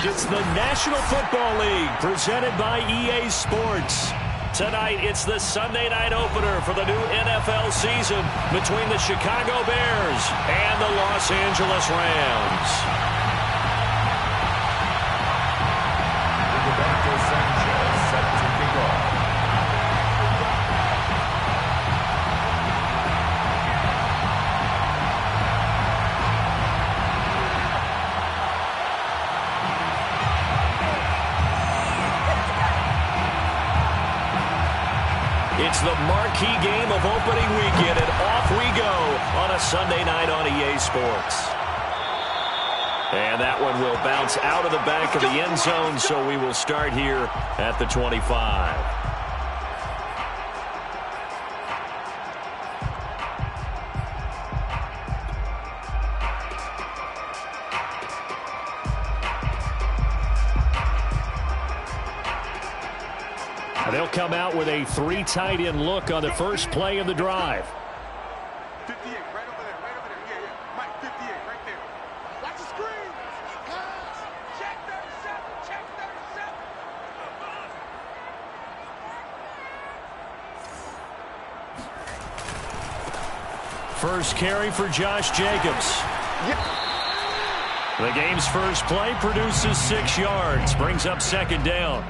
It's the National Football League presented by EA Sports. Tonight, it's the Sunday night opener for the new NFL season between the Chicago Bears and the Los Angeles Rams. It's the marquee game of opening weekend, and off we go on a Sunday night on EA Sports. And that one will bounce out of the back of the end zone, so we will start here at the 25. They'll come out with a 3 tight end look on the first play of the drive. 58, right over there, right over there. Yeah, yeah. Mike, 58, right there. Watch the screen. Pass. Check 37, check 37. First carry for Josh Jacobs. The game's first play produces 6 yards, brings up second down.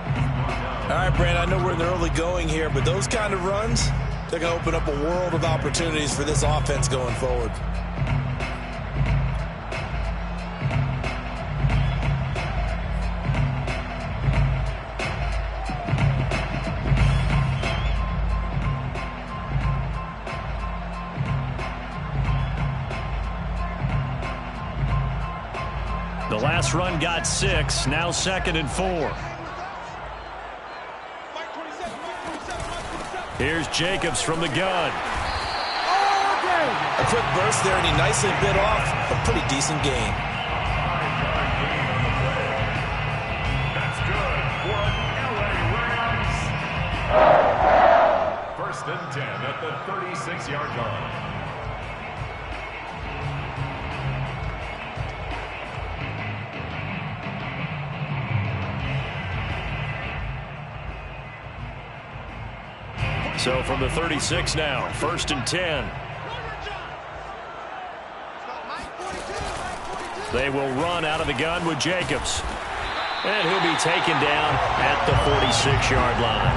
All right, Brandon, I know we're in the early going here, but those kind of runs, they're going to open up a world of opportunities for this offense going forward. The last run got 6, now 2nd and 4. Here's Jacobs from the gun. A quick burst there, and he nicely bit off a pretty decent gain. That's good for LA Rams. First and 10 at the 36-yard line. So from the 36 now, first and 10. They will run out of the gun with Jacobs. And he'll be taken down at the 46-yard line.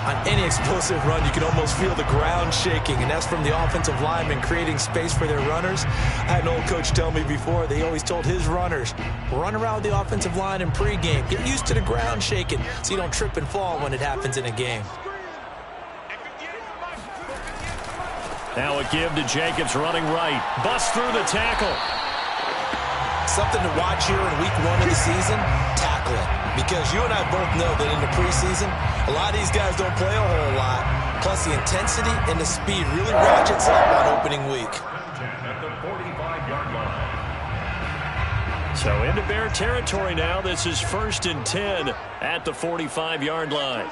On any explosive run, you can almost feel the ground shaking, and that's from the offensive linemen creating space for their runners. I had an old coach tell me before, they always told his runners, run around the offensive line in pregame. Get used to the ground shaking so you don't trip and fall when it happens in a game. Now a give to Jacobs running right. Busts through the tackle. Something to watch here in week 1 of the season, tackling. Because you and I both know that in the preseason, a lot of these guys don't play a whole lot. Plus the intensity and the speed really ratchets up on opening week. At the 45-yard line. So into Bear territory now. This is first and 10 at the 45-yard line.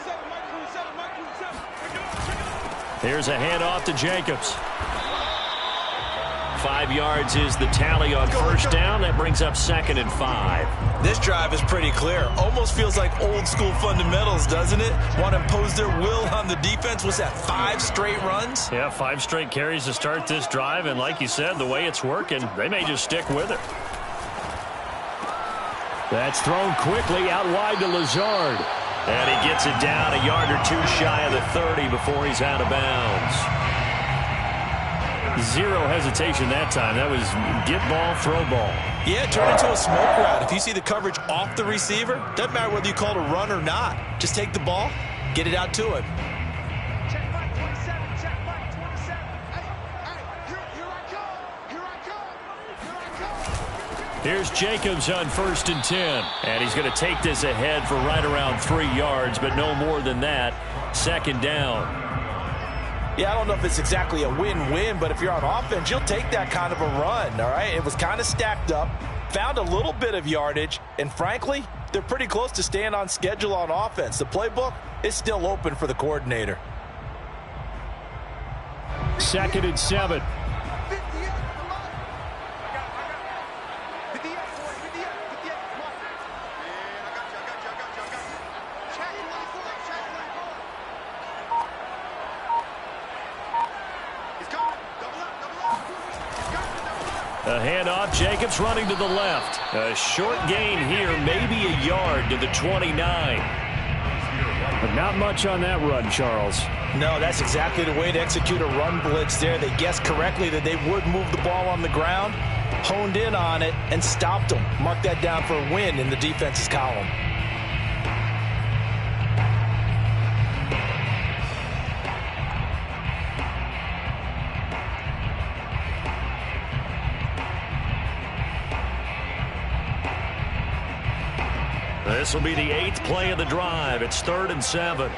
Here's a handoff to Jacobs. 5 yards is the tally on first down. That brings up 2nd and 5. This drive is pretty clear. Almost feels like old school fundamentals, doesn't it? Want to impose their will on the defense. What's that, 5 straight runs? Yeah, 5 straight carries to start this drive. And like you said, the way it's working, they may just stick with it. That's thrown quickly out wide to Lazard. And he gets it down a yard or 2 shy of the 30 before he's out of bounds. Zero hesitation that time. That was get ball, throw ball. Yeah, turn into a smoke route. If you see the coverage off the receiver, doesn't matter whether you call it a run or not. Just take the ball, get it out to him. Check 527, check 527. Hey, here I come, here I come, here I come. Here's Jacobs on first and 10. And he's going to take this ahead for right around 3 yards, but no more than that. 2nd down. Yeah, I don't know if it's exactly a win-win, but if you're on offense, you'll take that kind of a run, all right? It was kind of stacked up, found a little bit of yardage, and frankly, they're pretty close to staying on schedule on offense. The playbook is still open for the coordinator. 2nd and 7. A handoff, Jacobs running to the left. A short gain here, maybe a yard to the 29. But not much on that run, Charles. No, that's exactly the way to execute a run blitz there. They guessed correctly that they would move the ball on the ground, honed in on it, and stopped them. Mark that down for a win in the defense's column. This will be the 8th play of the drive. It's 3rd and 7.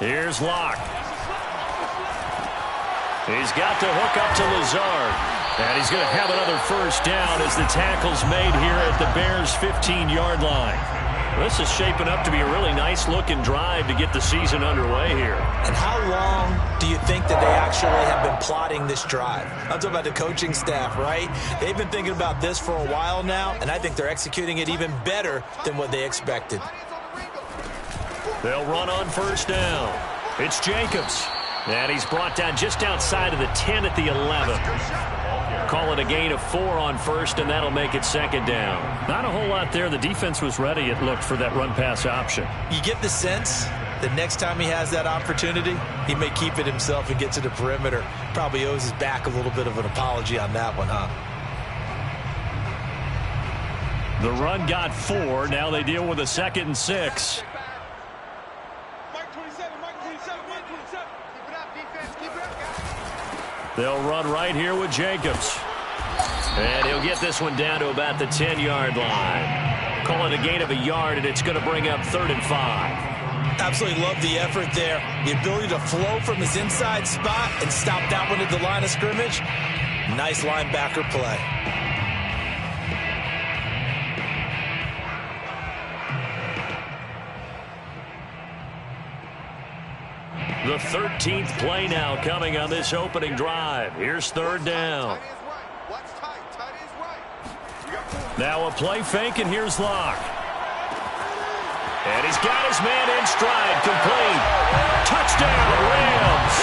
Here's Locke. He's got to hook up to Lazard. And he's going to have another first down as the tackle's made here at the Bears' 15-yard line. This is shaping up to be a really nice-looking drive to get the season underway here. And how long do you think that they actually have been plotting this drive? I'm talking about the coaching staff, right? They've been thinking about this for a while now, and I think they're executing it even better than what they expected. They'll run on first down. It's Jacobs. And he's brought down just outside of the 10 at the 11. Call it a gain of 4 on first, and that'll make it 2nd down. Not a whole lot there. The defense was ready, it looked, for that run-pass option. You get the sense that next time he has that opportunity, he may keep it himself and get to the perimeter. Probably owes his back a little bit of an apology on that one, huh? The run got 4. Now they deal with a 2nd and 6. They'll run right here with Jacobs. And he'll get this one down to about the 10-yard line. Call it a gain of a yard, and it's going to bring up 3rd and 5. Absolutely love the effort there. The ability to flow from his inside spot and stop that one at the line of scrimmage. Nice linebacker play. The 13th play now coming on this opening drive. Here's 3rd down. Now a play fake, and here's Locke. And he's got his man in stride, complete. Touchdown, Rams.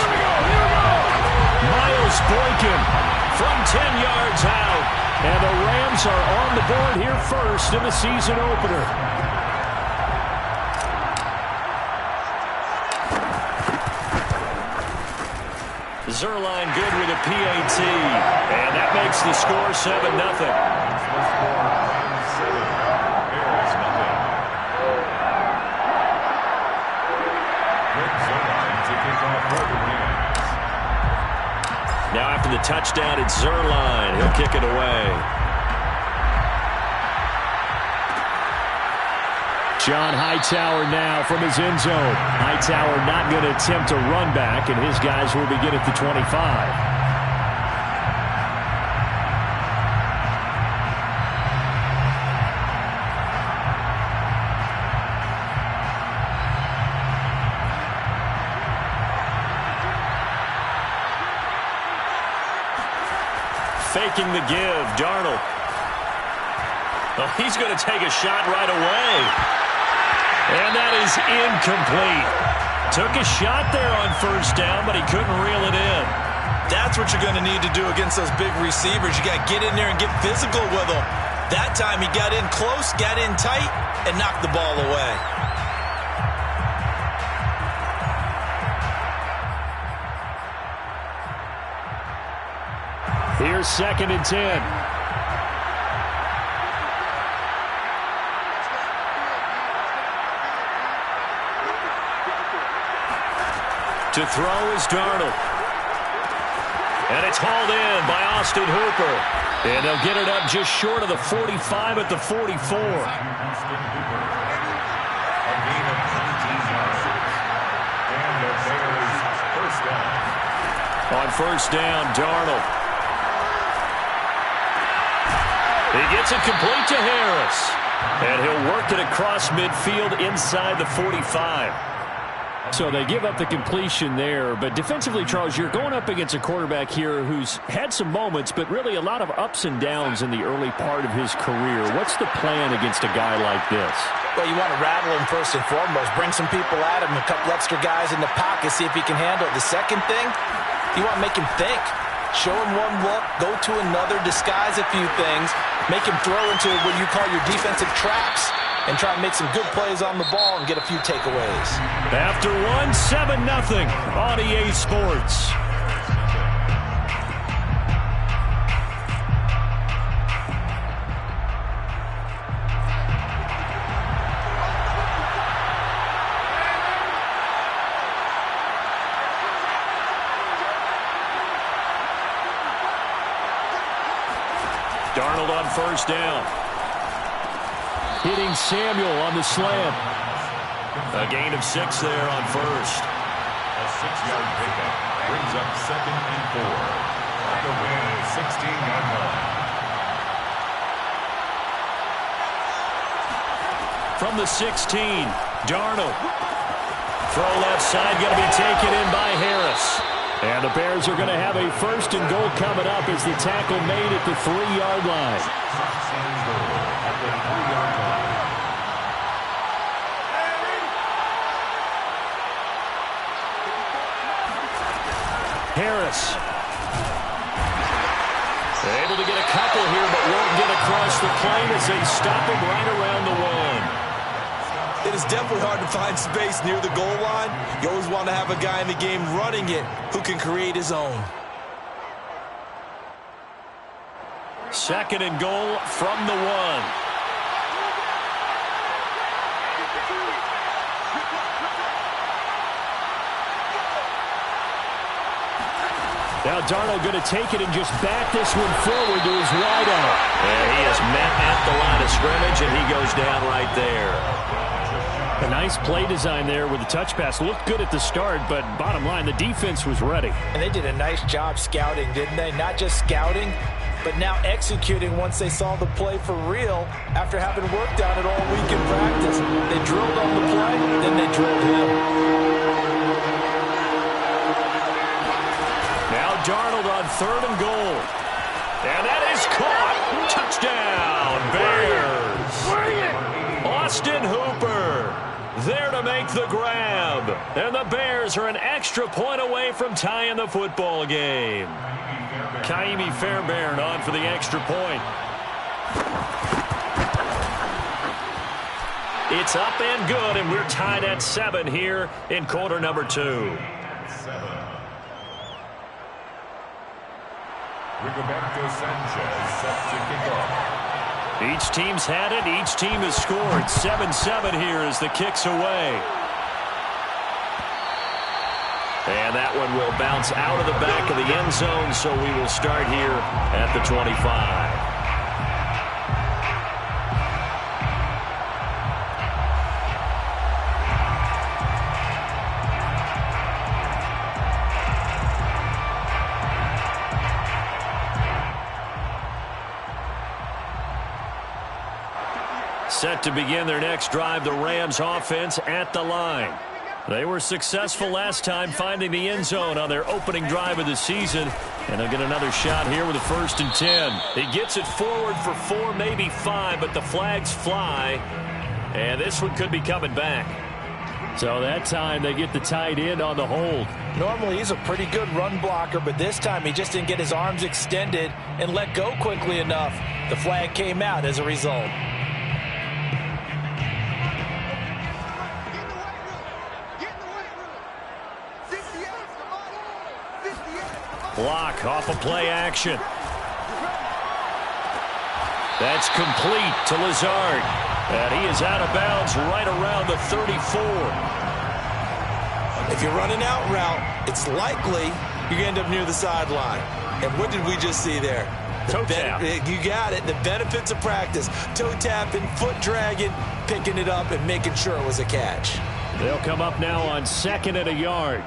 Miles Boykin from 10 yards out. And the Rams are on the board here first in the season opener. Zuerlein good with a PAT. And that makes the score 7-0. Now after the touchdown, it's Zuerlein. He'll kick it away. John Hightower now from his end zone. Hightower not going to attempt a run back, and his guys will begin at the 25. Faking the give, Darnold. Oh, he's going to take a shot right away. And that is incomplete. Took a shot there on first down, but he couldn't reel it in. That's what you're going to need to do against those big receivers. You got to get in there and get physical with them. That time he got in close, got in tight, and knocked the ball away. Here's 2nd and 10. To throw is Darnold. And it's hauled in by Austin Hooper. And they'll get it up just short of the 45 at the 44. On first down, Darnold. He gets it complete to Harris. And he'll work it across midfield inside the 45. So they give up the completion there, but defensively, Charles, you're going up against a quarterback here who's had some moments, but really a lot of ups and downs in the early part of his career. What's the plan against a guy like this? Well, you want to rattle him first and foremost. Bring some people at him, a couple extra guys in the pocket, see if he can handle it. The second thing, you want to make him think. Show him one look, go to another, disguise a few things, make him throw into what you call your defensive traps, and try to make some good plays on the ball and get a few takeaways. After one, 7-0 on EA Sports. Darnold on first down. Hitting Samuel on the slam. A gain of 6 there on first. A 6-yard pickup brings up 2nd and 4. On the win, 16-yard line. From the 16, Darnold. Throw left side, going to be taken in by Harris. And the Bears are going to have a 1st and goal coming up as the tackle made at the 3-yard line. 1st and goal at the 3-yard line. Harris. Able to get a couple here, but won't get across the plane as they stop him right around the 1. It is definitely hard to find space near the goal line. You always want to have a guy in the game running it who can create his own. 2nd and goal from the 1. Now Darnold going to take it and just back this one forward to his wideout. And he is met at the line of scrimmage, and he goes down right there. A nice play design there with the touch pass. Looked good at the start, but bottom line, the defense was ready. And they did a nice job scouting, didn't they? Not just scouting, but now executing once they saw the play for real after having worked on it all week in practice. They drilled on the play, then they drilled him. Now Darnold on 3rd and goal. And that is caught. Touchdown, Bears. Austin Hooper there to make the grab. And the Bears are an extra point away from tying the football game. Kaimi Fairbairn on for the extra point. It's up and good, and we're tied at 7 here in quarter number 2. 7. Rigoberto Sanchez set to kick off. Each team's had it. Each team has scored. 7-7 here as the kick's away. And that one will bounce out of the back of the end zone, so we will start here at the 25. Set to begin their next drive, the Rams offense at the line. They were successful last time finding the end zone on their opening drive of the season. And they'll get another shot here with a 1st and 10. He gets it forward for 4, maybe 5, but the flags fly. And this one could be coming back. So that time they get the tight end on the hold. Normally he's a pretty good run blocker, but this time he just didn't get his arms extended and let go quickly enough. The flag came out as a result. Block off of play action. That's complete to Lazard. And he is out of bounds right around the 34. If you're running out route, it's likely you're going to end up near the sideline. And what did we just see there? Toe tap. You got it. The benefits of practice. Toe tapping, foot dragging, picking it up, and making sure it was a catch. They'll come up now on 2nd and a yard.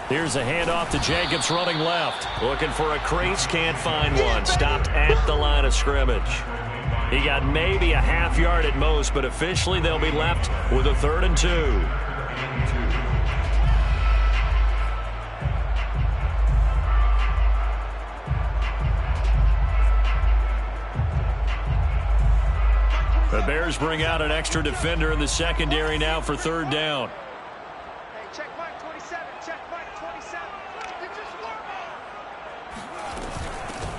Here's a handoff to Jacobs running left. Looking for a crease, can't find one. Stopped at the line of scrimmage. He got maybe a half yard at most, but officially they'll be left with a 3rd and 2. The Bears bring out an extra defender in the secondary now for third down. Hey, check Mike 27. Check Mike 27. You just work.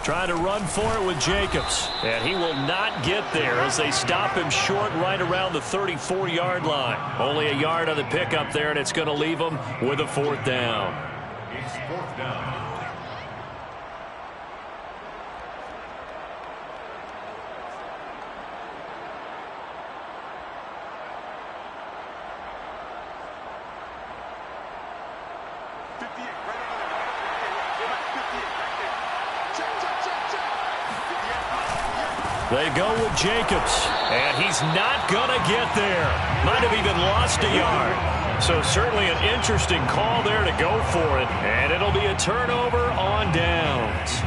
Trying to run for it with Jacobs. And he will not get there as they stop him short right around the 34-yard line. Only a yard on the pickup there, and it's going to leave him with a fourth down. It's fourth down. They go with Jacobs, and he's not going to get there. Might have even lost a yard. So certainly an interesting call there to go for it, and it'll be a turnover on downs.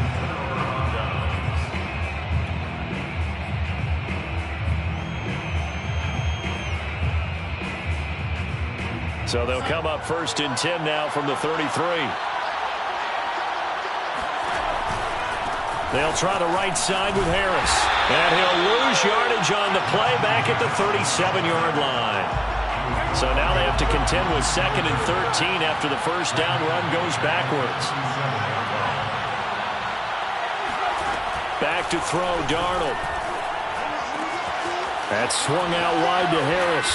So they'll come up first and 10 now from the 33. They'll try the right side with Harris. And he'll lose yardage on the play back at the 37-yard line. So now they have to contend with 2nd and 13 after the first down run goes backwards. Back to throw, Darnold. That's swung out wide to Harris.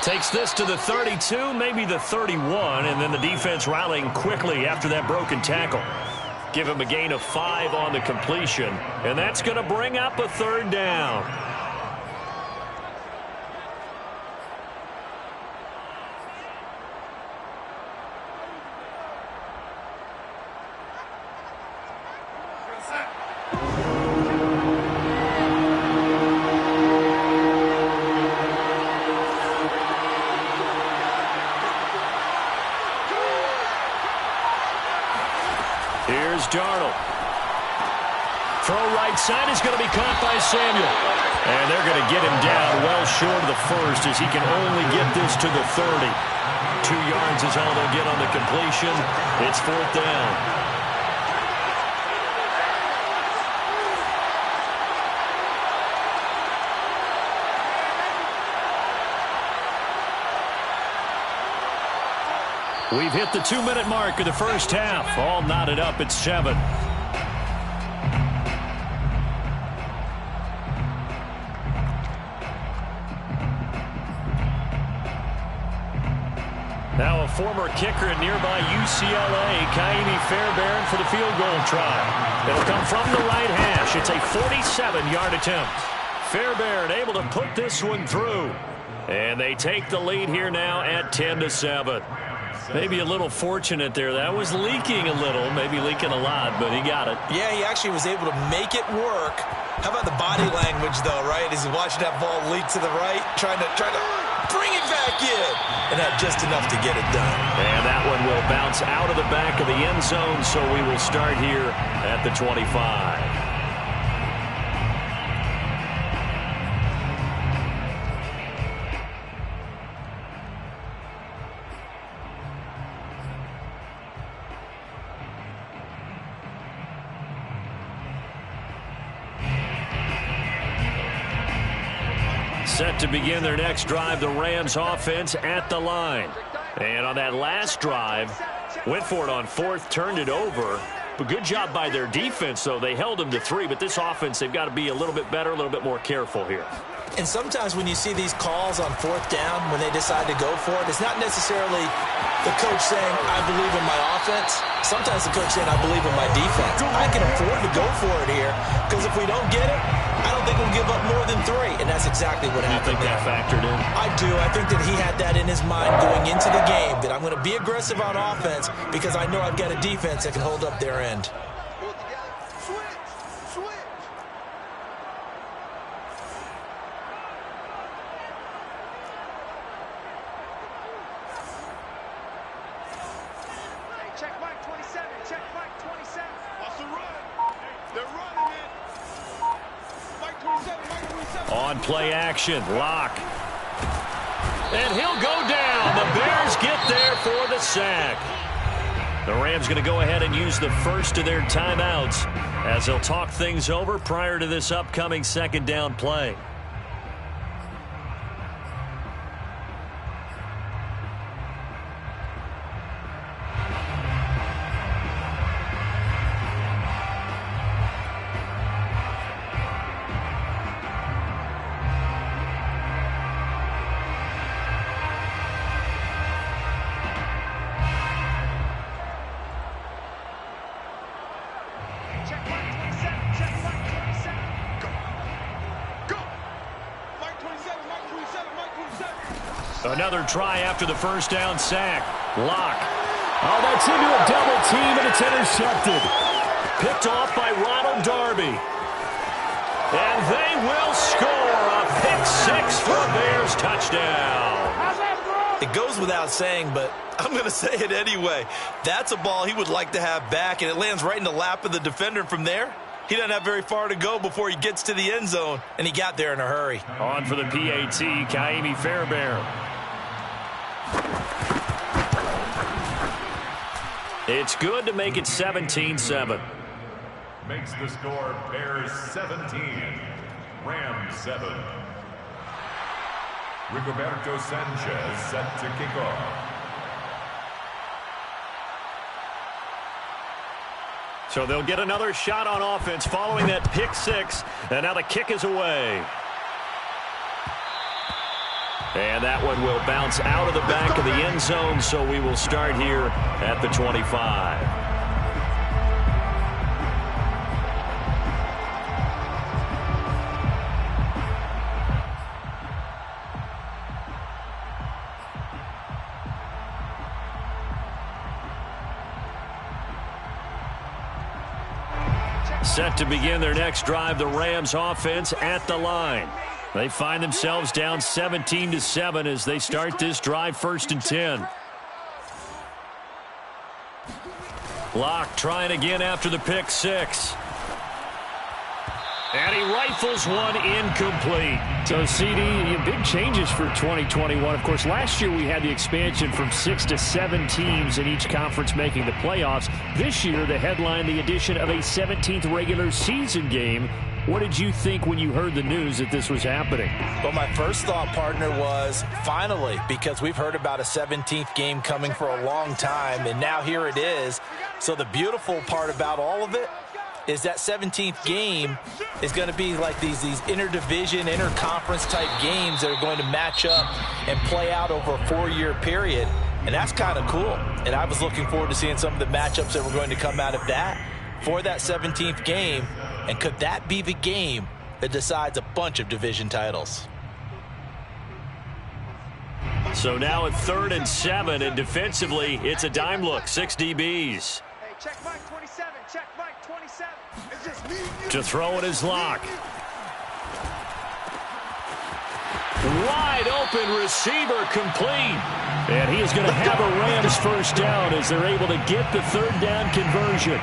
Takes this to the 32, maybe the 31, and then the defense rallying quickly after that broken tackle. Give him a gain of 5 on the completion, and that's going to bring up a third down. Here's Darnold. Throw right side is going to be caught by Samuel. And they're going to get him down well short of the first as he can only get this to the 30. 2 yards is all they'll get on the completion. It's fourth down. We've hit the 2-minute mark of the first half. All knotted up at 7. Now a former kicker at nearby UCLA, Kaimi Fairbairn for the field goal try. It'll come from the right hash. It's a 47-yard attempt. Fairbairn able to put this one through. And they take the lead here now at 10-7. Maybe a little fortunate there. That was leaking a little, maybe leaking a lot, but he got it. Yeah, he actually was able to make it work. How about the body language, though, right? As he watched that ball leak to the right, trying to bring it back in, and had just enough to get it done. And that one will bounce out of the back of the end zone, so we will start here at the 25. Set to begin their next drive, the Rams offense at the line. And on that last drive, went for it on 4th, turned it over. But good job by their defense, though. They held them to 3, but this offense, they've got to be a little bit better, a little bit more careful here. And sometimes when you see these calls on 4th down, when they decide to go for it, it's not necessarily the coach saying, I believe in my offense. Sometimes the coach saying, I believe in my defense. I can afford to go for it here, because if we don't get it, I don't think we'll give up more than 3. And that's exactly what happened. You think that factored in? I do. I think that he had that in his mind going into the game, that I'm going to be aggressive on offense because I know I've got a defense that can hold up their end. Check Mike 27. Check Mike 27. What's the run? They're running it. Mike 27. Mike 27. On play action, Locke. And he'll go down. The Bears get there for the sack. The Rams going to go ahead and use the first of their timeouts as they'll talk things over prior to this upcoming second down play. Another try after the first down sack. Locke. Oh, that's into a double team, and it's intercepted. Picked off by Ronald Darby. And they will score a pick six for a Bears touchdown. It goes without saying, but I'm going to say it anyway. That's a ball he would like to have back, and it lands right in the lap of the defender. From there, he doesn't have very far to go before he gets to the end zone, and he got there in a hurry. On for the PAT, Ka'imi Fairbairn. It's good to make it 17-7. Makes the score Bears 17, Rams 7. Rigoberto Sanchez set to kick off. So they'll get another shot on offense following that pick six, and now the kick is away. And that one will bounce out of the back of the end zone, so we will start here at the 25. Set to begin their next drive, the Rams offense at the line. They find themselves down 17-7 as they start this drive, 1st and 10. Locke trying again after the pick six. And he rifles one incomplete. So, CD, big changes for 2021. Of course, last year we had the expansion from 6 to 7 teams in each conference making the playoffs. This year, the headline, the addition of a 17th regular season game. What did you think when you heard the news that this was happening? Well, my first thought, partner, was finally, because we've heard about a 17th game coming for a long time, and now here it is. So the beautiful part about all of it is that 17th game is going to be like these interdivision, interconference type games that are going to match up and play out over a 4-year period. And that's kind of cool. And I was looking forward to seeing some of the matchups that were going to come out of that for that 17th game. And could that be the game that decides a bunch of division titles? So now at 3rd and 7, and defensively, it's a dime look, 6 DBs. Hey, check Mike 27. Check Mike 27. It's just me and you. To throw it is Locke. Wide open receiver complete. And he is going to have a Rams first down as they're able to get the 3rd down conversion.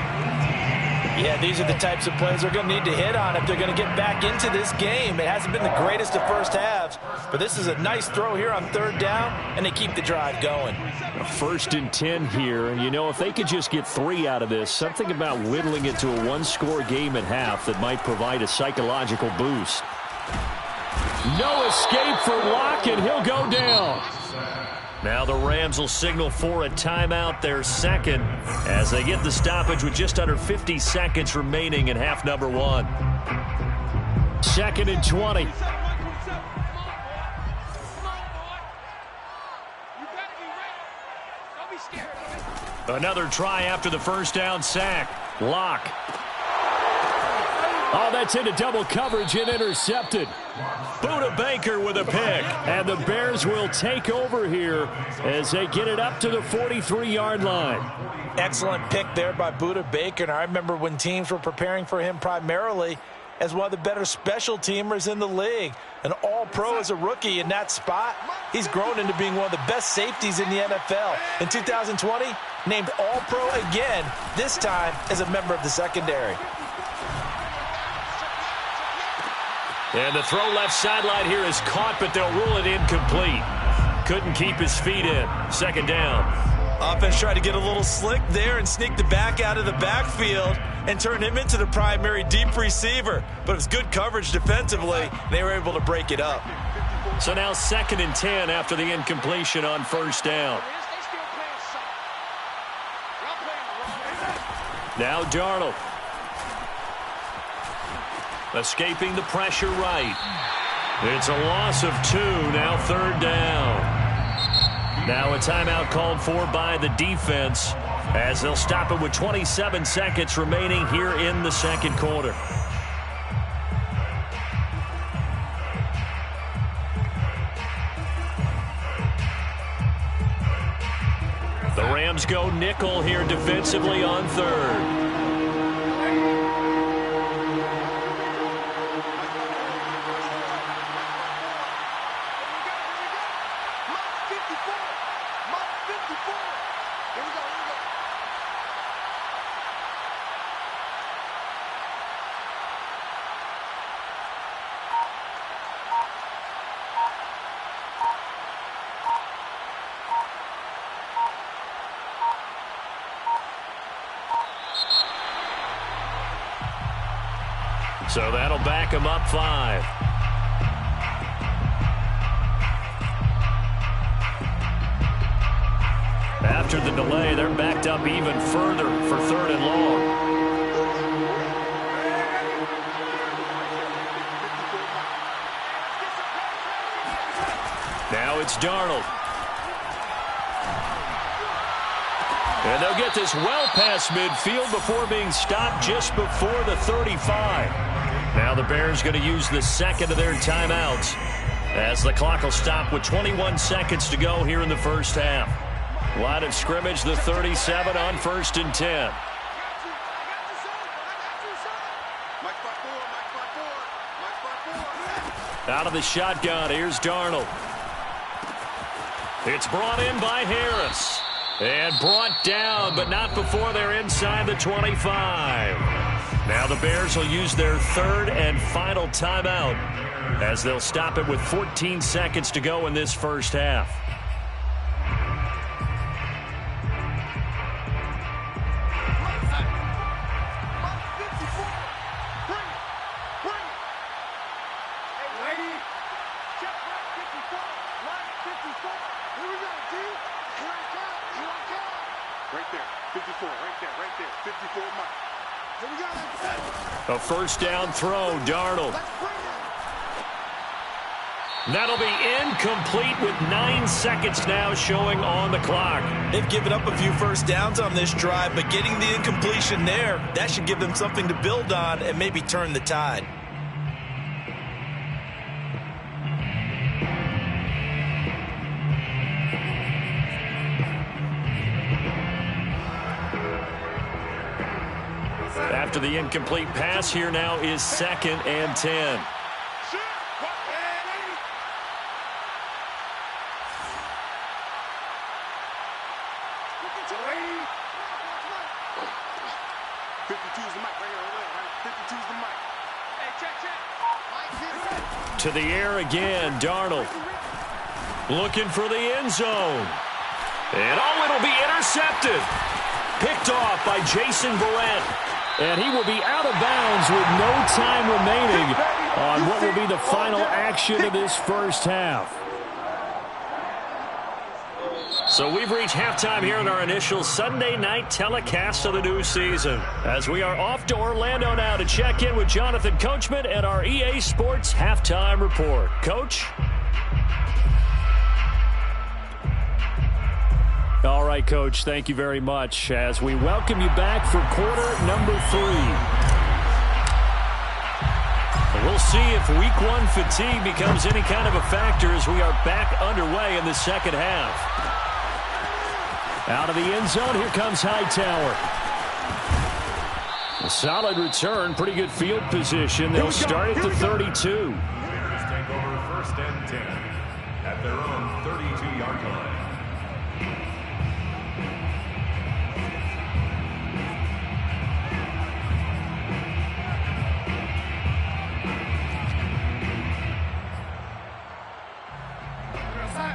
Yeah, these are the types of plays they're going to need to hit on if they're going to get back into this game. It hasn't been the greatest of first halves, but this is a nice throw here on 3rd down, and they keep the drive going. 1st and 10 here, and you know, if they could just get 3 out of this, something about whittling it to a 1-score game at half that might provide a psychological boost. No escape for Locke, and he'll go down. Now the Rams will signal for a timeout, their second, as they get the stoppage with just under 50 seconds remaining in half number 1. 2nd and 20. Another try after the first down sack. Locke. Oh, that's into double coverage and intercepted. Budda Baker with a pick. And the Bears will take over here as they get it up to the 43-yard line. Excellent pick there by Budda Baker. And I remember when teams were preparing for him primarily as one of the better special teamers in the league. An all-pro as a rookie in that spot. He's grown into being one of the best safeties in the NFL. In 2020, named all-pro again, this time as a member of the secondary. And the throw left sideline here is caught, but they'll rule it incomplete. Couldn't keep his feet in. 2nd down. Offense tried to get a little slick there and sneak the back out of the backfield and turn him into the primary deep receiver. But it was good coverage defensively. They were able to break it up. So now 2nd and 10 after the incompletion on 1st down. Now Darnold. Escaping the pressure right. It's a loss of 2, now 3rd down. Now a timeout called for by the defense as they'll stop it with 27 seconds remaining here in the 2nd quarter. Rams go nickel here defensively on third. So that'll back him up 5. After the delay, they're backed up even further for 3rd and long. Now it's Darnold. And they'll get this well past midfield before being stopped just before the 35. Now the Bears going to use the second of their timeouts as the clock will stop with 21 seconds to go here in the first half. Line of scrimmage, the 37 on 1st and 10. Out of the shotgun, here's Darnold. It's brought in by Harris. And brought down, but not before they're inside the 25. Now the Bears will use their 3rd and final timeout as they'll stop it with 14 seconds to go in this first half. A first down throw, Darnold. That'll be incomplete with 9 seconds now showing on the clock. They've given up a few first downs on this drive, but getting the incompletion there, that should give them something to build on and maybe turn the tide. After the incomplete pass, here now is 2nd and 10. To the air again, Darnold. Looking for the end zone. And it'll be intercepted. Picked off by Jason Verrett. And he will be out of bounds with no time remaining on what will be the final action of this first half. So we've reached halftime here in our initial Sunday night telecast of the new season, as we are off to Orlando now to check in with Jonathan Coachman and our EA Sports Halftime Report. Coach? All right, Coach, thank you very much as we welcome you back for quarter number 3. We'll see if week 1 fatigue becomes any kind of a factor as we are back underway in the second half. Out of the end zone, here comes Hightower. A solid return, pretty good field position. They'll start at the 32. Take over 1st and 10 at their own 32-yard line.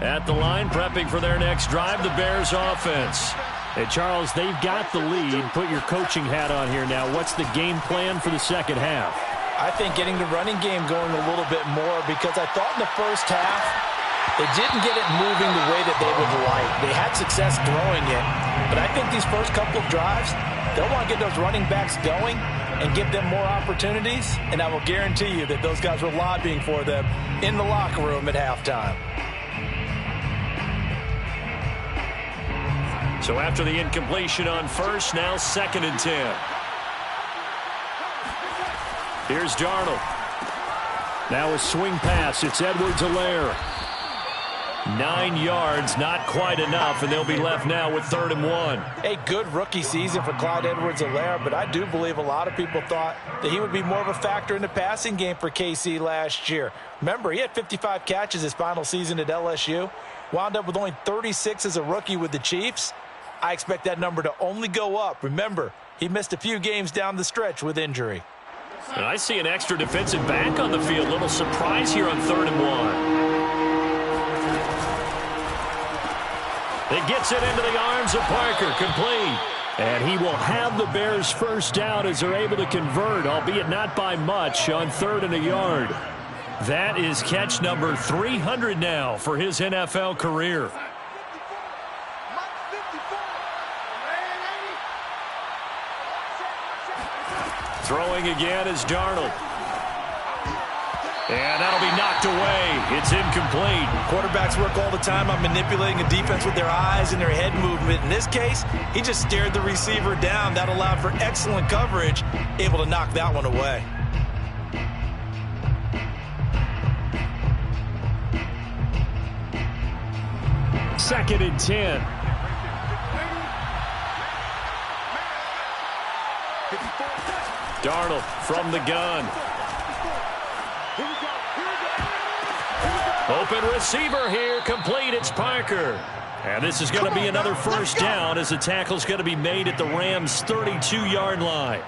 At the line, prepping for their next drive, the Bears offense. Hey, Charles, they've got the lead. Put your coaching hat on here now. What's the game plan for the second half? I think getting the running game going a little bit more, because I thought in the first half they didn't get it moving the way that they would like. They had success throwing it, but I think these first couple of drives, they'll want to get those running backs going and give them more opportunities, and I will guarantee you that those guys were lobbying for them in the locker room at halftime. So after the incompletion on first, now 2nd and 10. Here's Darnold. Now a swing pass. It's Edwards-Helaire. 9 yards, not quite enough, and they'll be left now with 3rd and 1. A good rookie season for Clyde Edwards-Helaire, but I do believe a lot of people thought that he would be more of a factor in the passing game for KC last year. Remember, he had 55 catches his final season at LSU, wound up with only 36 as a rookie with the Chiefs. I expect that number to only go up. Remember, he missed a few games down the stretch with injury. And I see an extra defensive back on the field. Little surprise here on 3rd and 1. It gets it into the arms of Parker, complete. And he will have the Bears first down as they're able to convert, albeit not by much, on 3rd and a yard. That is catch number 300 now for his NFL career. Throwing again is Darnold. And that'll be knocked away. It's incomplete. Quarterbacks work all the time on manipulating a defense with their eyes and their head movement. In this case, he just stared the receiver down. That allowed for excellent coverage, able to knock that one away. Second and 10. Darnold from the gun. Open receiver here, complete. It's Parker. And this is going to be another first down as the tackle's going to be made at the Rams' 32-yard line.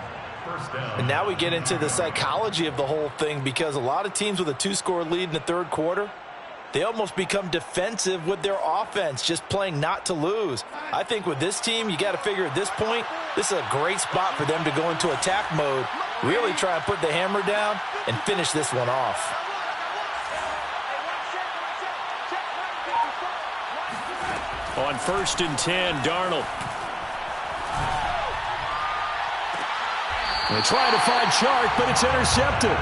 And now we get into the psychology of the whole thing, because a lot of teams with a 2-score lead in the 3rd quarter, they almost become defensive with their offense, just playing not to lose. I think with this team, you got to figure at this point, this is a great spot for them to go into attack mode, really try and put the hammer down and finish this one off. On 1st and 10, Darnold. They're trying to find Chark, but it's intercepted.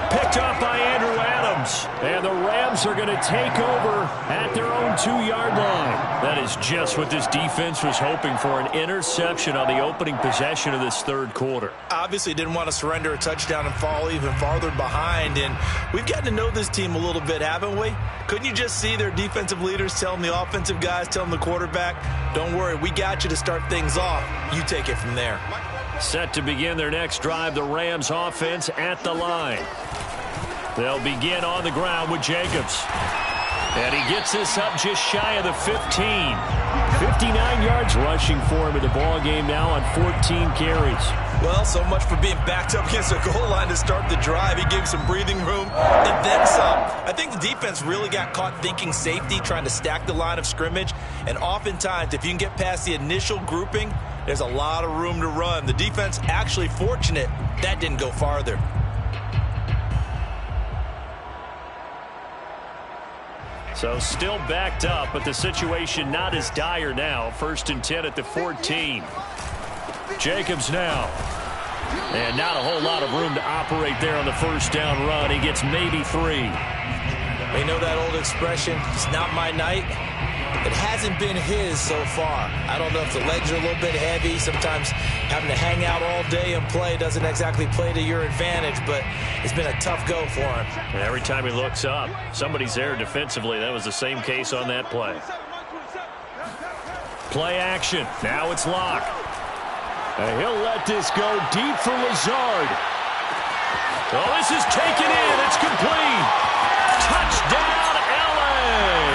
Picked up by Andrew Adams. And the Rams are going to take over at their own 2-yard line. That is just what this defense was hoping for, an interception on the opening possession of this 3rd quarter. Obviously didn't want to surrender a touchdown and fall even farther behind. And we've gotten to know this team a little bit, haven't we? Couldn't you just see their defensive leaders telling the offensive guys, telling the quarterback, don't worry, we got you to start things off. You take it from there. Set to begin their next drive, the Rams offense at the line. They'll begin on the ground with Jacobs. And he gets this up just shy of the 15. 59 yards rushing for him in the ball game now on 14 carries. Well, so much for being backed up against the goal line to start the drive. He gave some breathing room and then some. I think the defense really got caught thinking safety, trying to stack the line of scrimmage. And oftentimes, if you can get past the initial grouping, there's a lot of room to run. The defense actually fortunate that didn't go farther. So still backed up, but the situation not as dire now. 1st and 10 at the 14. Jacobs now. And not a whole lot of room to operate there on the first down run. He gets maybe 3. We know that old expression, it's not my night. It hasn't been his so far. I don't know if the legs are a little bit heavy. Sometimes having to hang out all day and play doesn't exactly play to your advantage, but it's been a tough go for him. And every time he looks up, somebody's there defensively. That was the same case on that play. Play action. Now it's Locke. And he'll let this go deep for Lazard. Oh, this is taken in. It's complete. Touchdown, LA.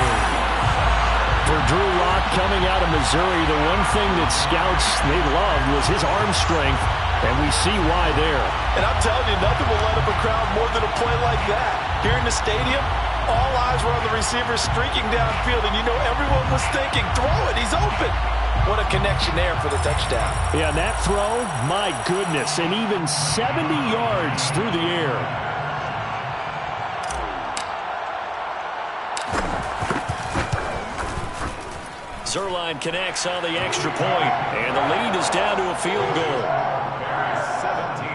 For Drew Lock coming out of Missouri, the one thing that scouts they loved was his arm strength, and we see why there. And I'm telling you, nothing will light up a crowd more than a play like that. Here in the stadium, all eyes were on the receiver streaking downfield, and you know everyone was thinking, throw it, he's open. What a connection there for the touchdown. Yeah, that throw, my goodness, and even 70 yards through the air. Zuerlein connects on the extra point, and the lead is down to a field goal. 17,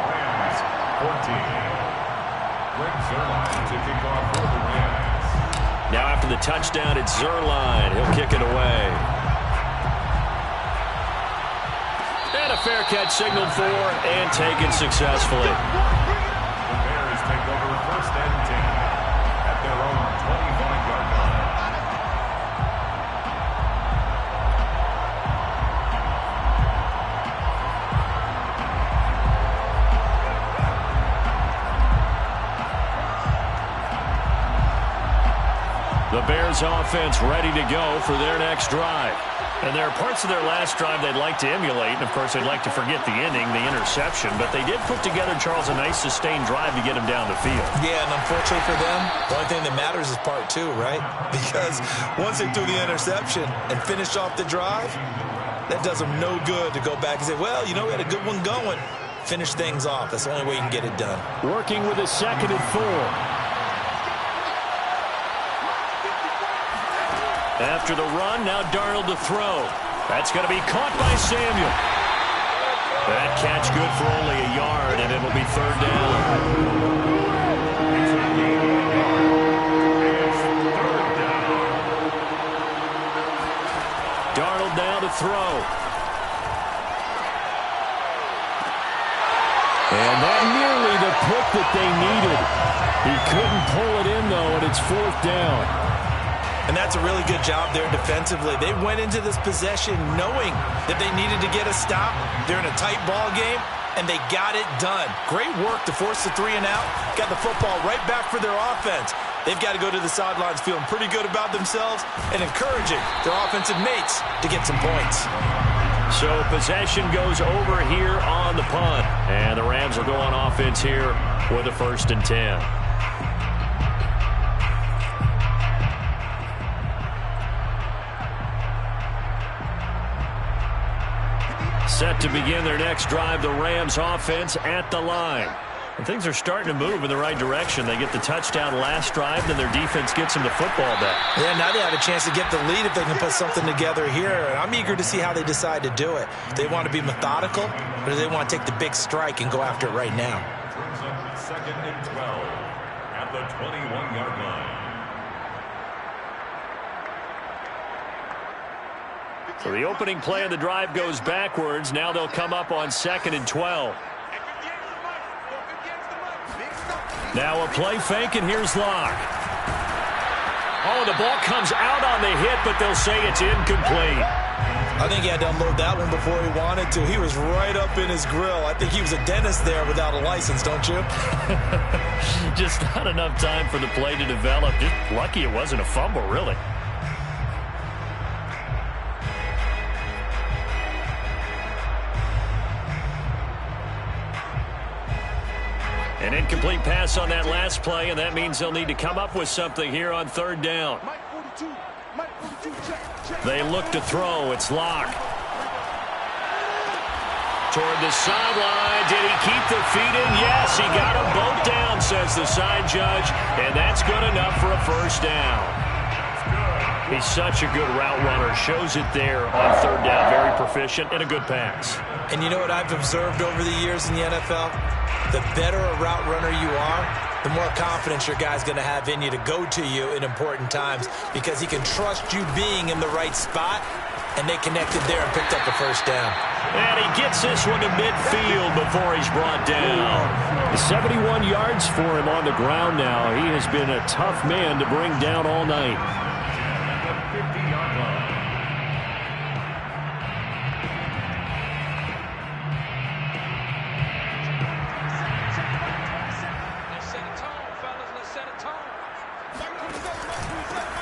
Rams 14. Greg Zuerlein to kick off for the Rams. Now after the touchdown, it's Zuerlein. He'll kick it away. And a fair catch signaled for and taken successfully. The Bears take over 1st and 10 at their own 25-yard line. The Bears offense ready to go for their next drive. And there are parts of their last drive they'd like to emulate. And, of course, they'd like to forget the ending, the interception. But they did put together, Charles, a nice sustained drive to get them down the field. Yeah, and unfortunately for them, the only thing that matters is part two, right? Because once they threw the interception and finished off the drive, that does them no good to go back and say, well, you know, we had a good one going. Finish things off. That's the only way you can get it done. Working with a 2nd and 4. After the run, now Darnold to throw. That's going to be caught by Samuel. That catch good for only a yard, and it'll be 3rd down. Darnold now to throw. And that nearly the pick that they needed. He couldn't pull it in, though, and it's 4th down. And that's a really good job there defensively. They went into this possession knowing that they needed to get a stop. They're in a tight ball game, and they got it done. Great work to force the 3 and out. Got the football right back for their offense. They've got to go to the sidelines feeling pretty good about themselves and encouraging their offensive mates to get some points. So possession goes over here on the punt. And the Rams will go on offense here with a 1st and 10. Set to begin their next drive, the Rams offense at the line. And things are starting to move in the right direction. They get the touchdown last drive, then their defense gets them the football back. Yeah, now they have a chance to get the lead if they can put something together here. And I'm eager to see how they decide to do it. Do they want to be methodical, or do they want to take the big strike and go after it right now? 2nd and 12 at the 21-yard line. So the opening play of the drive goes backwards. Now they'll come up on 2nd and 12. Now a play fake, and here's Locke. Oh, the ball comes out on the hit, but they'll say it's incomplete. I think he had to unload that one before he wanted to. He was right up in his grill. I think he was a dentist there without a license, don't you? Just not enough time for the play to develop. Just lucky it wasn't a fumble, really. An incomplete pass on that last play, and that means they'll need to come up with something here on 3rd down. They look to throw. It's Locke. Toward the sideline. Did he keep the feet in? Yes, he got them both down, says the side judge, and that's good enough for a 1st down. He's such a good route runner. Shows it there on 3rd down. Very proficient and a good pass. And you know what I've observed over the years in the NFL? The better a route runner you are, the more confidence your guy's going to have in you to go to you in important times because he can trust you being in the right spot, and they connected there and picked up the 1st down. And he gets this one to midfield before he's brought down. 71 yards for him on the ground now. He has been a tough man to bring down all night. The 50-yard line.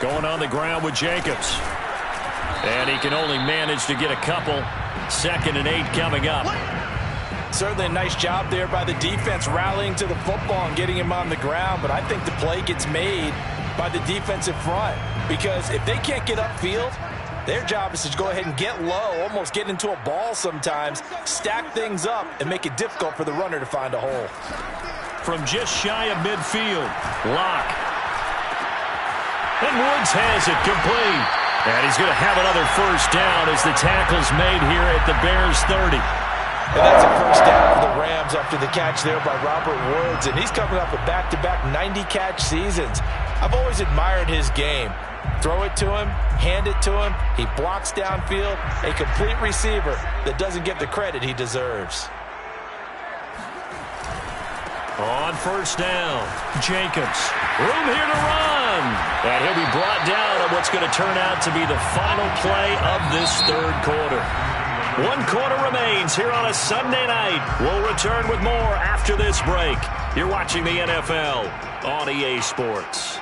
Going on the ground with Jacobs. And he can only manage to get a couple. 2nd and 8 coming up. Certainly a nice job there by the defense rallying to the football and getting him on the ground, but I think the play gets made by the defensive front because if they can't get upfield, their job is to go ahead and get low, almost get into a ball sometimes, stack things up, and make it difficult for the runner to find a hole. From just shy of midfield, Locke. And Woods has it complete. And he's going to have another 1st down as the tackle's made here at the Bears 30. And that's a 1st down for the Rams after the catch there by Robert Woods. And he's coming up with back-to-back 90-catch seasons. I've always admired his game. Throw it to him, hand it to him. He blocks downfield. A complete receiver that doesn't get the credit he deserves. On 1st down, Jacobs. Room here to run. And he'll be brought down on what's going to turn out to be the final play of this 3rd quarter. 1 quarter remains here on a Sunday night. We'll return with more after this break. You're watching the NFL on EA Sports.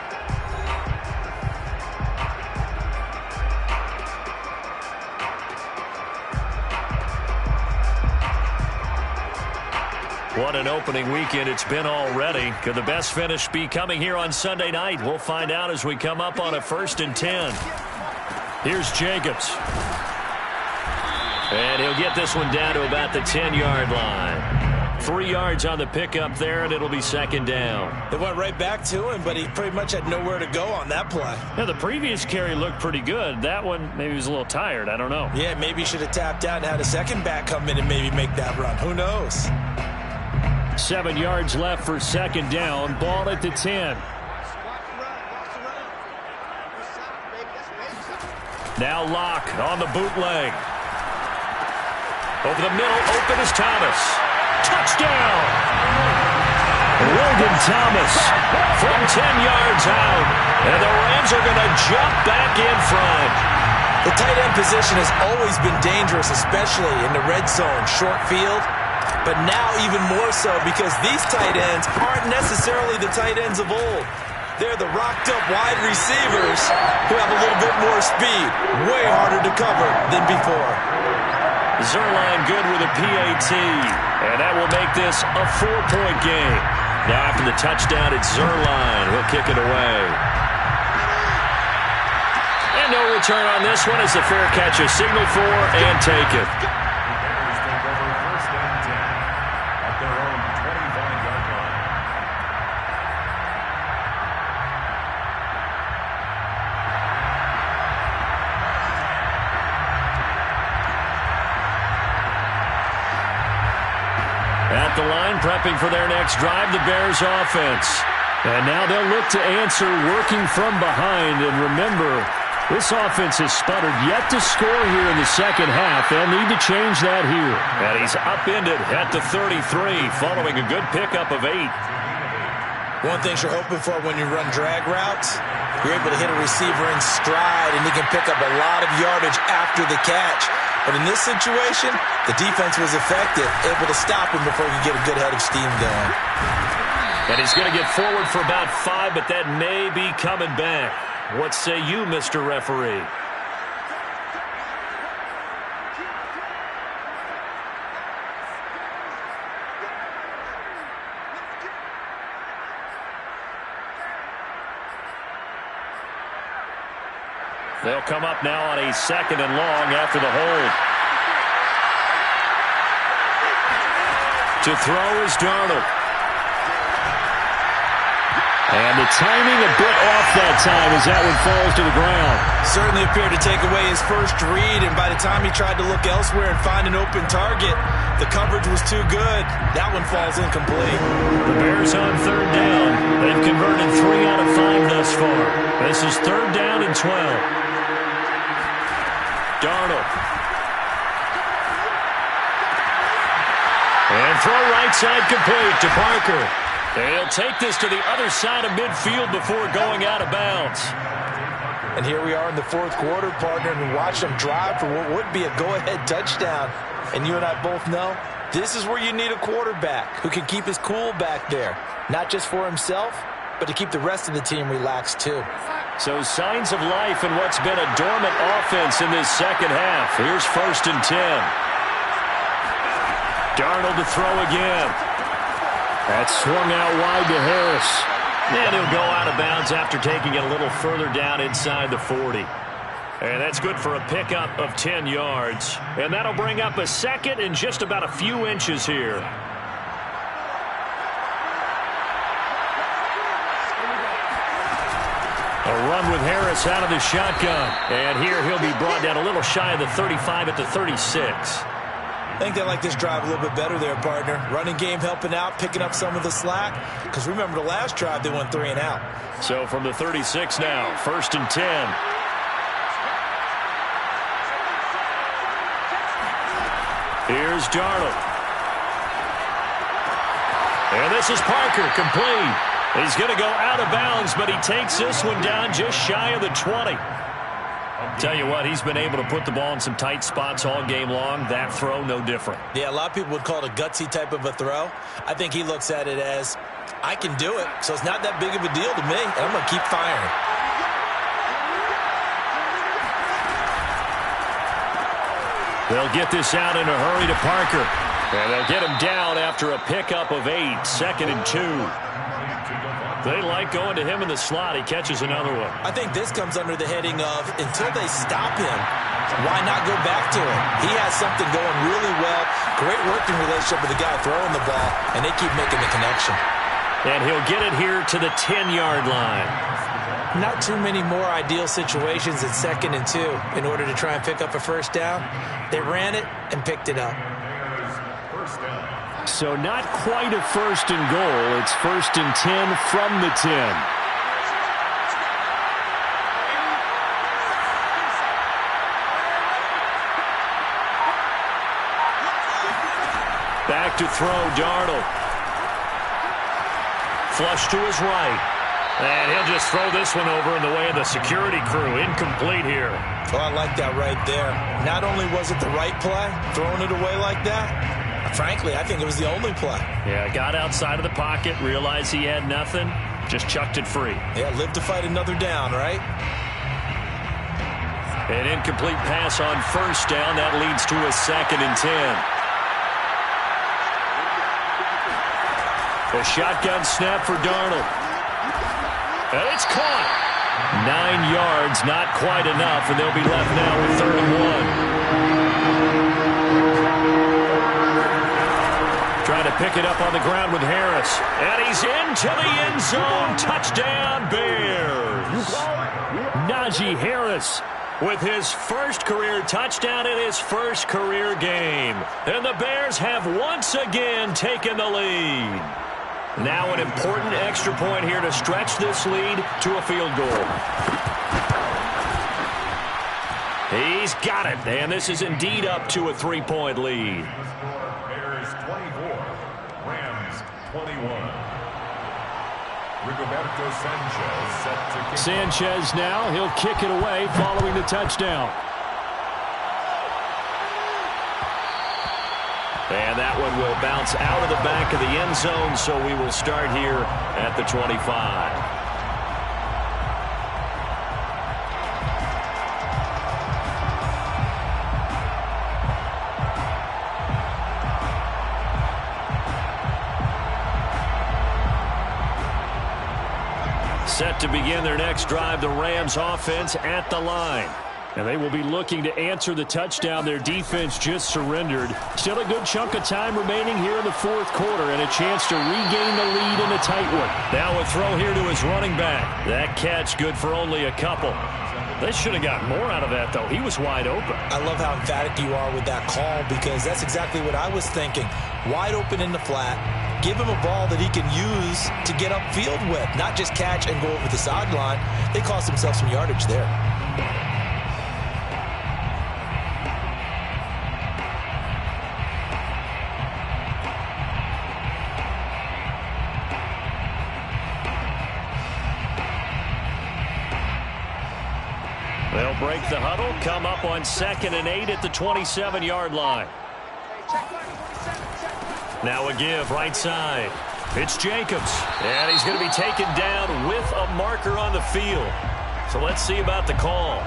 What an opening weekend it's been already. Could the best finish be coming here on Sunday night? We'll find out as we come up on a 1st and 10. Here's Jacobs. And he'll get this one down to about the 10-yard line. 3 yards on the pickup there, and it'll be 2nd down. They went right back to him, but he pretty much had nowhere to go on that play. Yeah, the previous carry looked pretty good. That one, maybe he was a little tired. I don't know. Yeah, maybe he should have tapped out and had a second back come in and maybe make that run. Who knows? 7 yards left for 2nd down. Ball at the 10. Now Locke on the bootleg. Over the middle, open is Thomas. Touchdown! Logan Thomas from 10 yards out. And the Rams are going to jump back in front. The tight end position has always been dangerous, especially in the red zone, short field. But now even more so because these tight ends aren't necessarily the tight ends of old. They're the rocked-up wide receivers who have a little bit more speed. Way harder to cover than before. Zuerlein good with a PAT. And that will make this a 4-point game. Now after the touchdown, it's Zuerlein. He'll kick it away. And no return on this one as the fair catch is signaled for and taken. Bears take over 1st and 10 at their own 25-yard line. At the line, prepping for their next drive, the Bears offense. And now they'll look to answer working from behind. And remember, this offense has sputtered yet to score here in the second half. They'll need to change that here. And he's upended at the 33 following a good pickup of 8. One thing you're hoping for when you run drag routes, you're able to hit a receiver in stride and he can pick up a lot of yardage after the catch. But in this situation, the defense was effective, able to stop him before he could get a good head of steam going. And he's going to get forward for about 5, but that may be coming back. What say you, Mr. Referee? They'll come up now on a 2nd and long after the hold. To throw is Darnold. And the timing a bit off that time as that one falls to the ground. Certainly appeared to take away his first read, and by the time he tried to look elsewhere and find an open target, the coverage was too good. That one falls incomplete. The Bears on 3rd down. They've converted 3 out of 5 thus far. This is 3rd down and 12. Darnold. And throw right side complete to Parker. They'll take this to the other side of midfield before going out of bounds. And here we are in the 4th quarter, partner, and watch them drive for what would be a go-ahead touchdown. And you and I both know this is where you need a quarterback who can keep his cool back there, not just for himself, but to keep the rest of the team relaxed too. So signs of life in what's been a dormant offense in this second half. Here's 1st and 10. Darnold to throw again. That's swung out wide to Harris. And he'll go out of bounds after taking it a little further down inside the 40. And that's good for a pickup of 10 yards. And that'll bring up a 2nd and just about a few inches here. A run with Harris out of the shotgun. And here he'll be brought down a little shy of the 35 at the 36. I think they like this drive a little bit better there, partner. Running game helping out, picking up some of the slack. Because remember the last drive, they went 3 and out. So from the 36 now, 1st and 10. Here's Darnold. And this is Parker, complete. He's going to go out of bounds, but he takes this one down just shy of the 20. Tell you what, he's been able to put the ball in some tight spots all game long. That throw, no different. Yeah, a lot of people would call it a gutsy type of a throw. I think he looks at it as, I can do it, so it's not that big of a deal to me, and I'm going to keep firing. They'll get this out in a hurry to Parker. And they'll get him down after a pickup of 8, 2nd and 2. They like going to him in the slot. He catches another one. I think this comes under the heading of until they stop him, why not go back to him? He has something going really well. Great working relationship with the guy throwing the ball, and they keep making the connection. And he'll get it here to the 10-yard line. Not too many more ideal situations at 2nd and 2 in order to try and pick up a first down. They ran it and picked it up. So not quite a 1st and goal. It's 1st and 10 from the 10. Back to throw, Darnold. Flush to his right. And he'll just throw this one over in the way of the security crew. Incomplete here. Oh, I like that right there. Not only was it the right play, throwing it away like that, frankly, I think it was the only play. Yeah, got outside of the pocket, realized he had nothing, just chucked it free. Yeah, live to fight another down, right? An incomplete pass on 1st down. That leads to a 2nd and 10. A shotgun snap for Darnold. And it's caught. 9 yards, not quite enough, and they'll be left now with 3rd and 1. Trying to pick it up on the ground with Harris. And he's into the end zone. Touchdown, Bears. Najee Harris with his first career touchdown in his first career game. And the Bears have once again taken the lead. Now an important extra point here to stretch this lead to a field goal. He's got it, and this is indeed up to a 3-point lead. Bears 24, Rams 21. Rigoberto Sanchez set to kick. Sanchez now, he'll kick it away following the touchdown. And that one will bounce out of the back of the end zone, so we will start here at the 25. Set to begin their next drive, the Rams offense at the line. And they will be looking to answer the touchdown their defense just surrendered. Still a good chunk of time remaining here in the 4th quarter and a chance to regain the lead in a tight one. Now a throw here to his running back. That catch good for only a couple. They should have got more out of that, though. He was wide open. I love how emphatic you are with that call because that's exactly what I was thinking. Wide open in the flat. Give him a ball that he can use to get upfield with, not just catch and go over the sideline. They cost themselves some yardage there. They'll break the huddle, come up on 2nd and 8 at the 27-yard line. Now a give, right side. It's Jacobs, and he's going to be taken down with a marker on the field. So let's see about the call.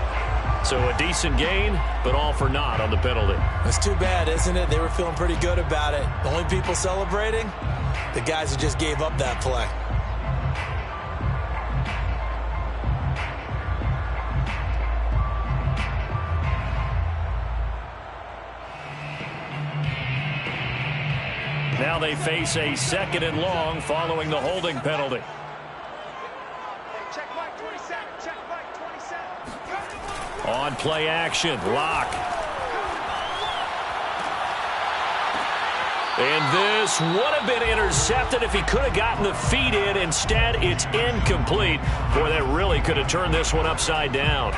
So a decent gain, but all for naught on the penalty. It's too bad, isn't it? They were feeling pretty good about it. The only people celebrating, the guys who just gave up that play. Now they face a 2nd and long following the holding penalty. Check Mike 27. Check Mike 27. On play action, Lock. And this would have been intercepted if he could have gotten the feet in. Instead, it's incomplete. Boy, that really could have turned this one upside down.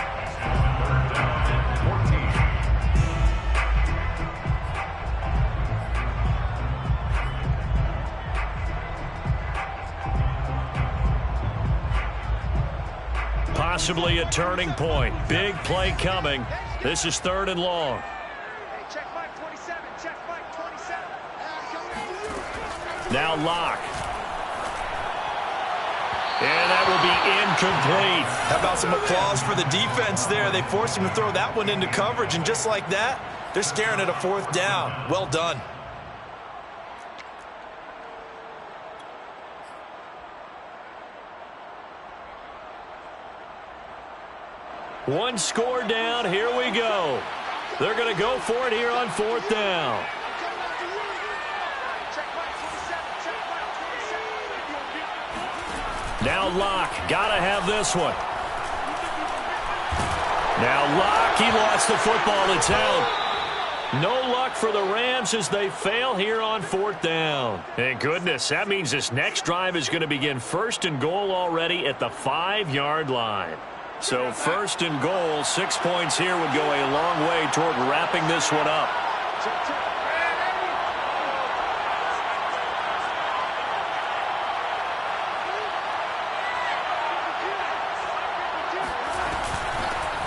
Possibly a turning point. Big play coming. This is 3rd and long. Hey, check Mike 27. Check Mike 27. Now Lock. And that will be incomplete. How about some applause for the defense there? They forced him to throw that one into coverage, and just like that, they're staring at a 4th down. Well done. One score down. Here we go. They're going to go for it here on 4th down. Now Locke, gotta have this one. Now Locke, he lost the football. It's out. No luck for the Rams as they fail here on 4th down. Thank goodness, that means this next drive is going to begin 1st and goal already at the 5-yard line. So 1st and goal, 6 points here would go a long way toward wrapping this one up.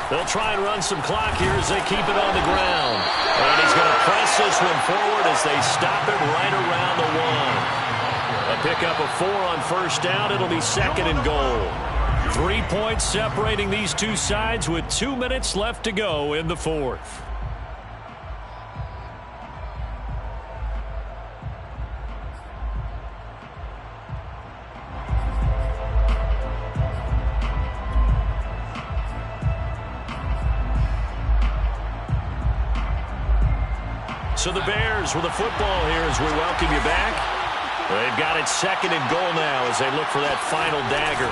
They'll try and run some clock here as they keep it on the ground. And he's going to press this one forward as they stop it right around the 1. A pickup of 4 on 1st down. It'll be 2nd and goal. 3 points separating these two sides with 2 minutes left to go in the 4th. So the Bears with the football here as we welcome you back. They've got it 2nd and goal now as they look for that final dagger.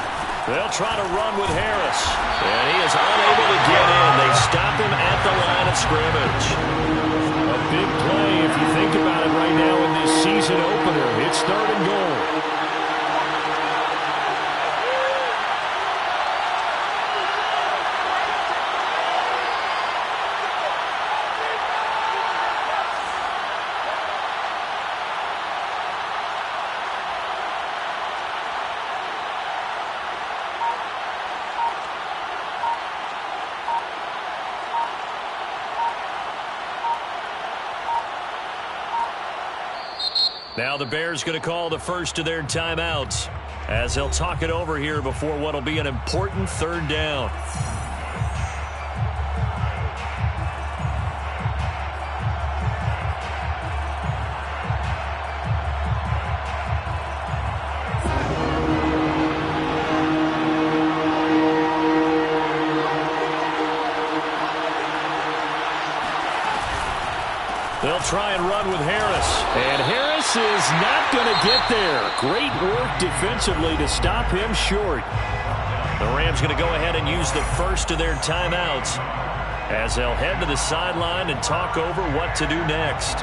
They'll try to run with Harris. And he is unable to get in. They stop him at the line of scrimmage. A big play if you think about it right now in this season opener. It's 3rd and goal. Now the Bears going to call the first of their timeouts as they'll talk it over here before what will be an important 3rd down. They'll try and run with Harris. And Harris is not going to get there. Great work defensively to stop him short. The Rams going to go ahead and use the first of their timeouts as they'll head to the sideline and talk over what to do next.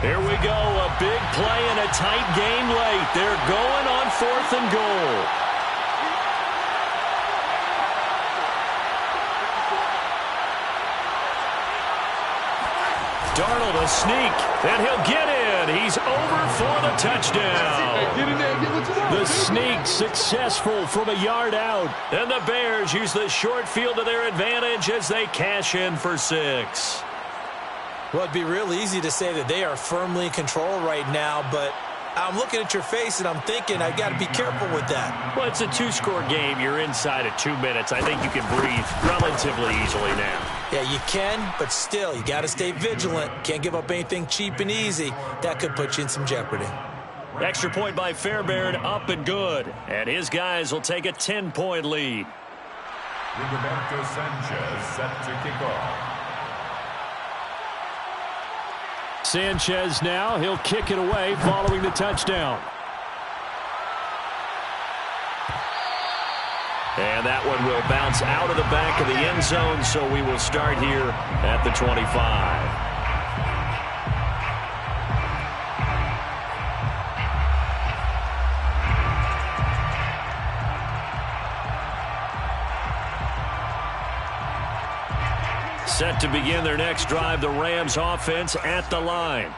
Here we go, a big play and a tight game late. They're going on 4th and goal. Darnold a sneak, and he'll get in. He's over for the touchdown. The sneak successful from a yard out. And the Bears use the short field to their advantage as they cash in for 6. Well, it'd be real easy to say that they are firmly in control right now, but I'm looking at your face and I'm thinking I got to be careful with that. Well, it's a 2-score game. You're inside of 2 minutes. I think you can breathe relatively easily now. Yeah, you can, but still, you got to stay vigilant. Can't give up anything cheap and easy. That could put you in some jeopardy. Extra point by Fairbairn, up and good. And his guys will take a 10-point lead. Rigoberto Sanchez set to kick off. Sanchez now, he'll kick it away following the touchdown. And that one will bounce out of the back of the end zone, so we will start here at the 25. Set to begin their next drive, the Rams offense at the line.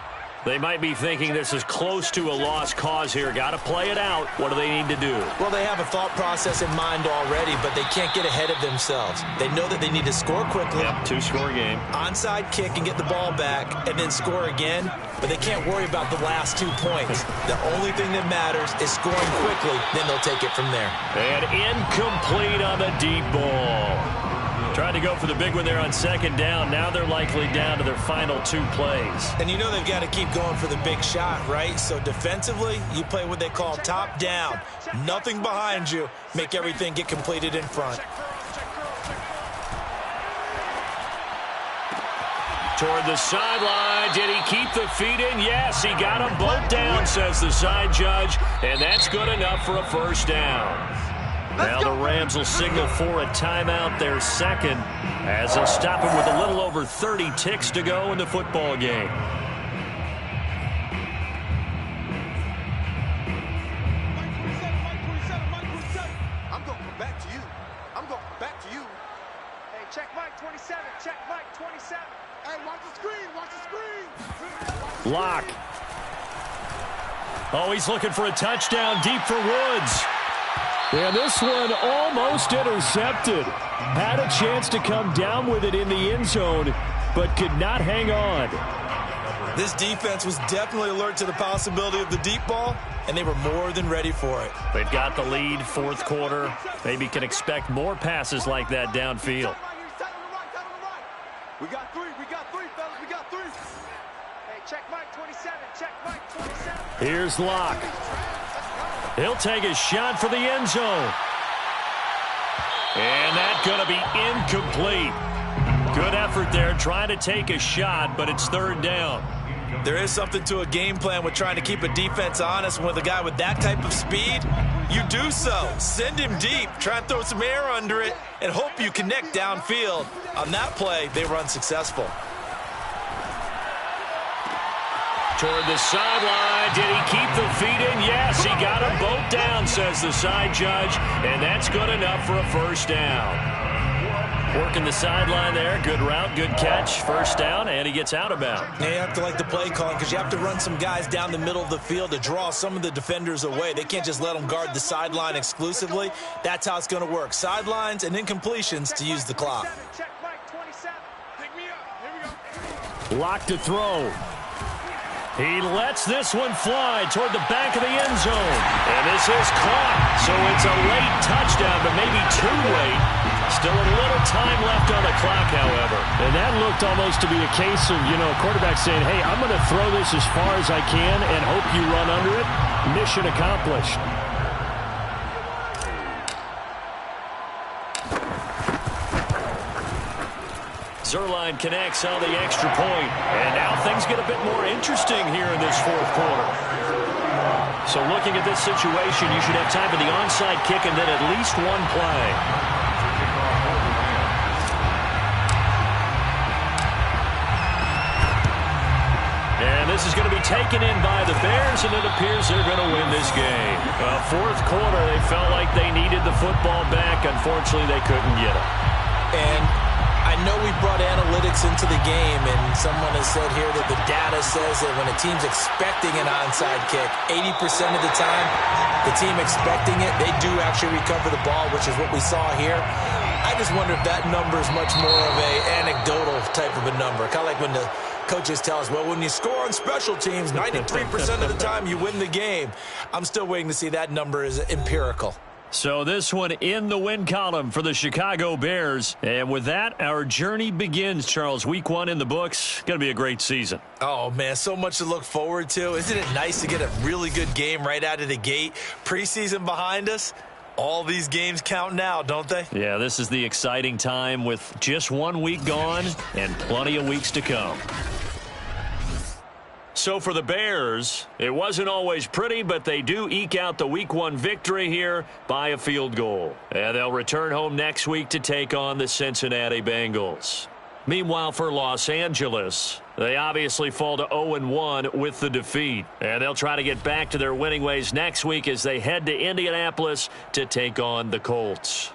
They might be thinking this is close to a lost cause here. Got to play it out. What do they need to do? Well, they have a thought process in mind already, but they can't get ahead of themselves. They know that they need to score quickly. Yep, 2-score game. Onside kick and get the ball back and then score again, but they can't worry about the last 2 points. The only thing that matters is scoring quickly, then they'll take it from there. And incomplete on the deep ball. Tried to go for the big one there on second down. Now they're likely down to their final 2 plays. And you know they've got to keep going for the big shot, right? So defensively, you play what they call top down. Nothing behind you. Make everything get completed in front. Toward the sideline. Did he keep the feet in? Yes, he got them both down, says the side judge. And that's good enough for a first down. Now the Rams will signal for a timeout, their second, as they'll stop him with a little over 30 ticks to go in the football game. I'm going to come back to you. I'm going to come back to you. Hey, check Mike 27. Check Mike 27. Hey, watch the screen. Watch the screen. Lock. Oh, he's looking for a touchdown deep for Woods. And this one almost intercepted. Had a chance to come down with it in the end zone, but could not hang on. This defense was definitely alert to the possibility of the deep ball, and they were more than ready for it. They've got the lead, fourth quarter. Maybe can expect more passes like that downfield. We got three, fellas. We got three. Hey, check Mike 27. Check Mike 27. Here's Locke. He'll take a shot for the end zone. And that's going to be incomplete. Good effort there trying to take a shot, but it's third down. There is something to a game plan with trying to keep a defense honest. With a guy with that type of speed, you do so. Send him deep, try and throw some air under it, and hope you connect downfield. On that play, they were unsuccessful. Toward the sideline. Did he keep the feet in? Yes, he got them both down, says the side judge. And that's good enough for a first down. Working the sideline there. Good route, good catch. First down, and he gets out of bounds. Now you have to like the play calling because you have to run some guys down the middle of the field to draw some of the defenders away. They can't just let them guard the sideline exclusively. That's how it's going to work. Sidelines and incompletions to use the clock. Check Mike 27. Pick me up. Here we go. Lock to throw. He lets this one fly toward the back of the end zone. And this is caught. So it's a late touchdown, but maybe too late. Still a little time left on the clock, however. And that looked almost to be a case of, a quarterback saying, hey, I'm going to throw this as far as I can and hope you run under it. Mission accomplished. Zuerlein connects on the extra point. And now things get a bit more interesting here in this fourth quarter. So looking at this situation, you should have time for the onside kick and then at least one play. And this is going to be taken in by the Bears, and it appears they're going to win this game. Fourth quarter, they felt like they needed the football back. Unfortunately, they couldn't get it. And I know we brought analytics into the game, and someone has said here that the data says that when a team's expecting an onside kick, 80% of the time, the team expecting it, they do actually recover the ball, which is what we saw here. I just wonder if that number is much more of a anecdotal type of a number. Kind of like when the coaches tell us, well, when you score on special teams, 93% of the time you win the game. I'm still waiting to see that number is empirical. So this one in the win column for the Chicago Bears. And with that, our journey begins, Charles. Week 1 in the books. Going to be a great season. Oh, man, so much to look forward to. Isn't it nice to get a really good game right out of the gate? Preseason behind us. All these games count now, don't they? Yeah, this is the exciting time with just 1 week gone and plenty of weeks to come. So for the Bears, it wasn't always pretty, but they do eke out the Week 1 victory here by a field goal. And they'll return home next week to take on the Cincinnati Bengals. Meanwhile, for Los Angeles, they obviously fall to 0-1 with the defeat. And they'll try to get back to their winning ways next week as they head to Indianapolis to take on the Colts.